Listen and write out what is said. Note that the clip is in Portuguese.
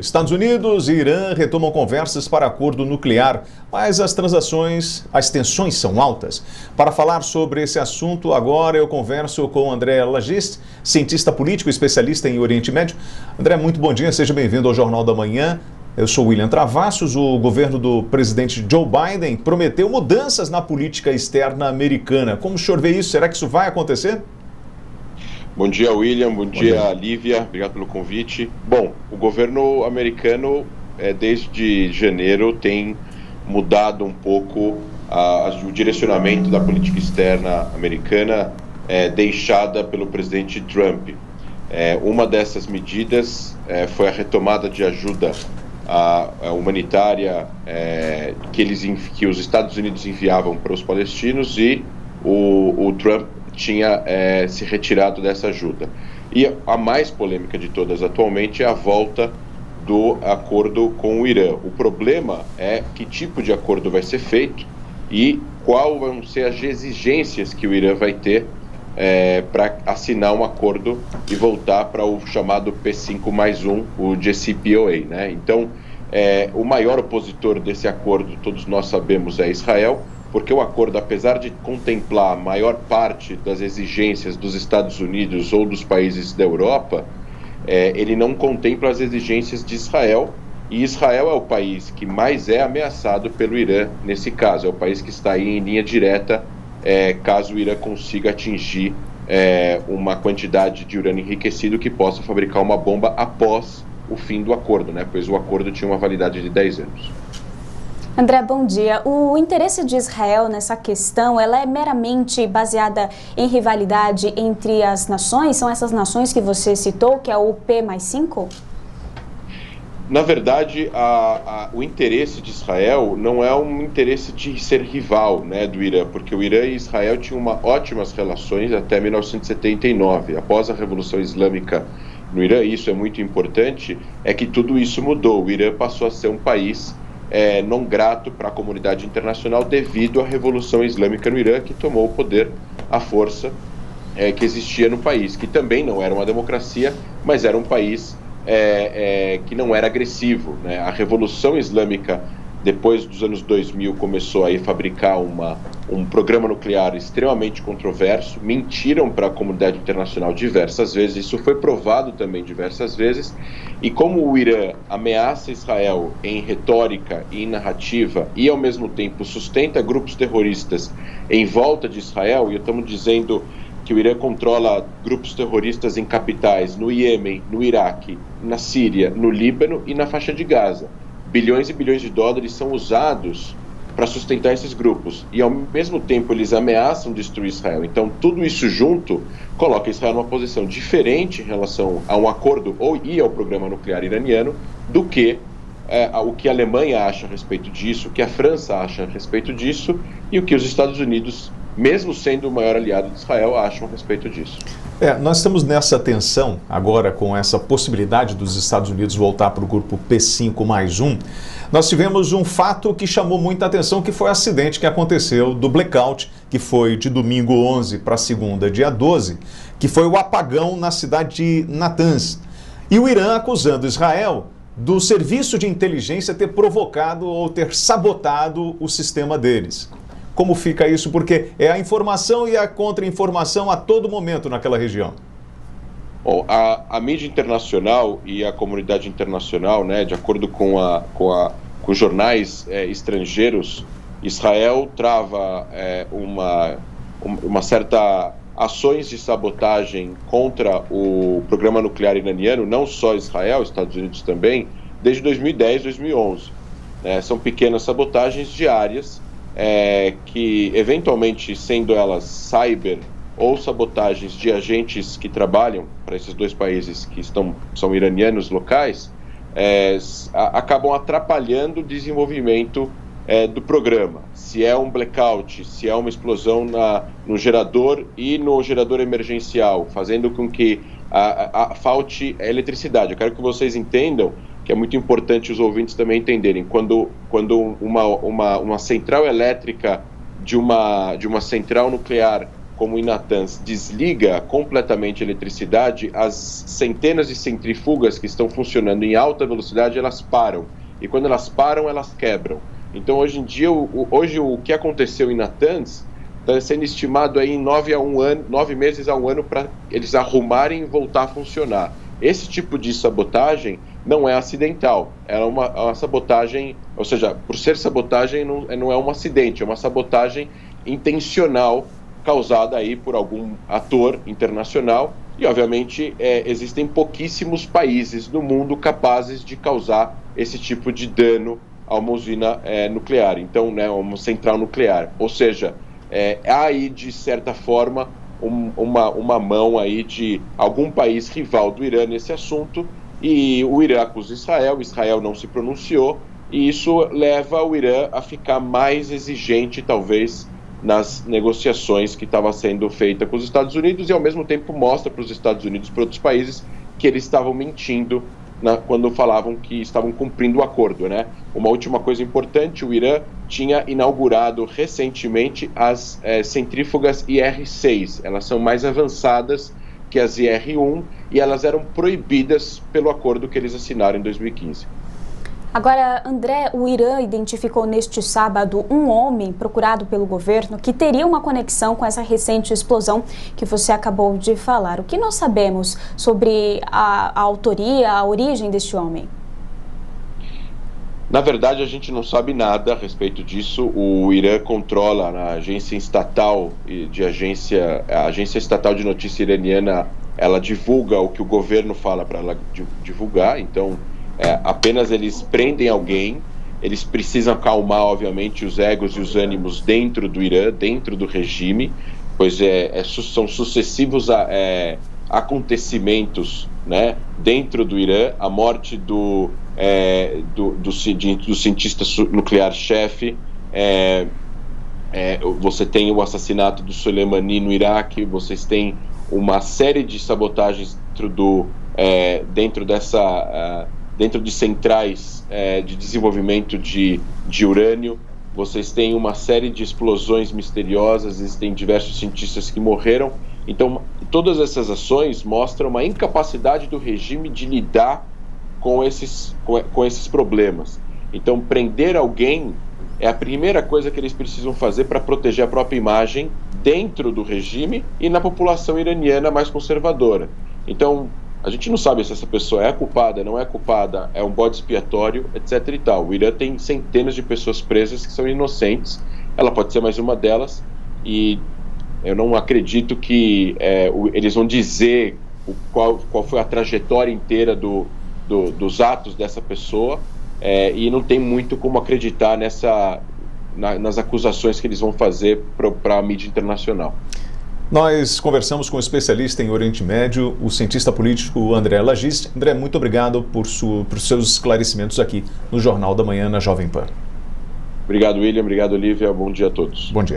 Estados Unidos e Irã retomam conversas para acordo nuclear, mas as tensões são altas. Para falar sobre esse assunto, agora eu converso com André Lagist, cientista político, especialista em Oriente Médio. André, muito bom dia, seja bem-vindo ao Jornal da Manhã. Eu sou William Travassos. O governo do presidente Joe Biden prometeu mudanças na política externa americana. Como o senhor vê isso? Será que isso vai acontecer? Bom dia, William. Bom dia, Lívia. Obrigado pelo convite. Bom, o governo americano, desde janeiro, tem mudado um pouco o direcionamento da política externa americana deixada pelo presidente Trump. Uma dessas medidas foi a retomada de ajuda humanitária que os Estados Unidos enviavam para os palestinos, e o Trump tinha se retirado dessa ajuda. E a mais polêmica de todas atualmente é a volta do acordo com o Irã. O problema é que tipo de acordo vai ser feito e qual vão ser as exigências que o Irã vai ter para assinar um acordo e voltar para o chamado P5+1, o JCPOA, né? Então, o maior opositor desse acordo, todos nós sabemos, é Israel, porque o acordo, apesar de contemplar a maior parte das exigências dos Estados Unidos ou dos países da Europa, ele não contempla as exigências de Israel, e Israel é o país que mais é ameaçado pelo Irã nesse caso, é o país que está aí em linha direta caso o Irã consiga atingir uma quantidade de urânio enriquecido que possa fabricar uma bomba após o fim do acordo, né? Pois o acordo tinha uma validade de 10 anos. André, bom dia. O interesse de Israel nessa questão, ela é meramente baseada em rivalidade entre as nações? São essas nações que você citou, que é o P+5? Na verdade, o interesse de Israel não é um interesse de ser rival, né, do Irã, porque o Irã e Israel tinham ótimas relações até 1979. Após a Revolução Islâmica no Irã, isso é muito importante, é que tudo isso mudou. O Irã passou a ser um país não grato para a comunidade internacional devido à Revolução Islâmica no Irã, que tomou o poder à força que existia no país, que também não era uma democracia, mas era um país que não era agressivo, né? A Revolução Islâmica, depois dos anos 2000, começou a fabricar um programa nuclear extremamente controverso, mentiram para a comunidade internacional diversas vezes, isso foi provado também diversas vezes, e como o Irã ameaça Israel em retórica e em narrativa e ao mesmo tempo sustenta grupos terroristas em volta de Israel, e estamos dizendo que o Irã controla grupos terroristas em capitais no Iêmen, no Iraque, na Síria, no Líbano e na faixa de Gaza. Bilhões e bilhões de dólares são usados para sustentar esses grupos, e ao mesmo tempo eles ameaçam destruir Israel. Então tudo isso junto coloca Israel numa posição diferente em relação a um acordo e ao programa nuclear iraniano do que o que a Alemanha acha a respeito disso, o que a França acha a respeito disso e o que os Estados Unidos, mesmo sendo o maior aliado de Israel, acham a respeito disso. Nós estamos nessa tensão agora com essa possibilidade dos Estados Unidos voltar para o grupo P5+1. Nós tivemos um fato que chamou muita atenção, que foi o acidente que aconteceu do blackout, que foi de domingo 11 para segunda, dia 12, que foi o apagão na cidade de Natanz. E o Irã acusando Israel do serviço de inteligência ter provocado ou ter sabotado o sistema deles. Como fica isso? Porque é a informação e a contra-informação a todo momento naquela região. Bom, a mídia internacional e a comunidade internacional, né, de acordo com os jornais estrangeiros, Israel trava uma certa ações de sabotagem contra o programa nuclear iraniano, não só Israel, Estados Unidos também, desde 2010, 2011. São pequenas sabotagens diárias, que eventualmente, sendo elas cyber ou sabotagens de agentes que trabalham para esses dois países que são iranianos locais, acabam atrapalhando o desenvolvimento do programa. Se é um blackout, se é uma explosão no gerador e no gerador emergencial, fazendo com que falte a eletricidade. Eu quero que vocês entendam que é muito importante os ouvintes também entenderem, quando uma central elétrica de uma central nuclear como em Natanz, desliga completamente a eletricidade, as centenas de centrífugas que estão funcionando em alta velocidade, elas param. E quando elas param, elas quebram. Então, hoje em dia, o que aconteceu em Natanz está sendo estimado aí em 9 meses a um ano para eles arrumarem e voltar a funcionar. Esse tipo de sabotagem não é acidental, é uma sabotagem, ou seja, por ser sabotagem não é um acidente, é uma sabotagem intencional causada aí por algum ator internacional e, obviamente, existem pouquíssimos países no mundo capazes de causar esse tipo de dano a uma usina nuclear, então, né, uma central nuclear. Ou seja, há aí, de certa forma, uma mão aí de algum país rival do Irã nesse assunto, e o Irã acusa Israel não se pronunciou, e isso leva o Irã a ficar mais exigente, talvez, nas negociações que estava sendo feita com os Estados Unidos, e ao mesmo tempo mostra para os Estados Unidos e para outros países que eles estavam mentindo quando falavam que estavam cumprindo o acordo, né? Uma última coisa importante, o Irã tinha inaugurado recentemente as centrífugas IR-6. Elas são mais avançadas que as IR-1 e elas eram proibidas pelo acordo que eles assinaram em 2015. Agora, André, o Irã identificou neste sábado um homem procurado pelo governo que teria uma conexão com essa recente explosão que você acabou de falar. O que nós sabemos sobre a autoria, a origem deste homem? Na verdade, a gente não sabe nada a respeito disso. O Irã controla a agência estatal a agência estatal de notícia iraniana, ela divulga o que o governo fala para ela divulgar, então apenas eles prendem alguém, eles precisam acalmar, obviamente, os egos e os ânimos dentro do Irã, dentro do regime, pois são sucessivos acontecimentos, né, dentro do Irã, a morte do cientista nuclear-chefe, você tem o assassinato do Soleimani no Iraque, vocês têm uma série de sabotagens dentro de centrais de desenvolvimento de urânio, vocês têm uma série de explosões misteriosas, existem diversos cientistas que morreram. Então, todas essas ações mostram uma incapacidade do regime de lidar com esses problemas. Então, prender alguém é a primeira coisa que eles precisam fazer para proteger a própria imagem dentro do regime e na população iraniana mais conservadora. Então, a gente não sabe se essa pessoa é culpada, não é culpada, é um bode expiatório, etc. e tal. O Irã tem centenas de pessoas presas que são inocentes, ela pode ser mais uma delas, e eu não acredito que eles vão dizer qual foi a trajetória inteira dos atos dessa pessoa, e não tem muito como acreditar nas acusações que eles vão fazer para a mídia internacional. Nós conversamos com o especialista em Oriente Médio, o cientista político André Lagist. André, muito obrigado por seus esclarecimentos aqui no Jornal da Manhã na Jovem Pan. Obrigado, William. Obrigado, Olivia. Bom dia a todos. Bom dia.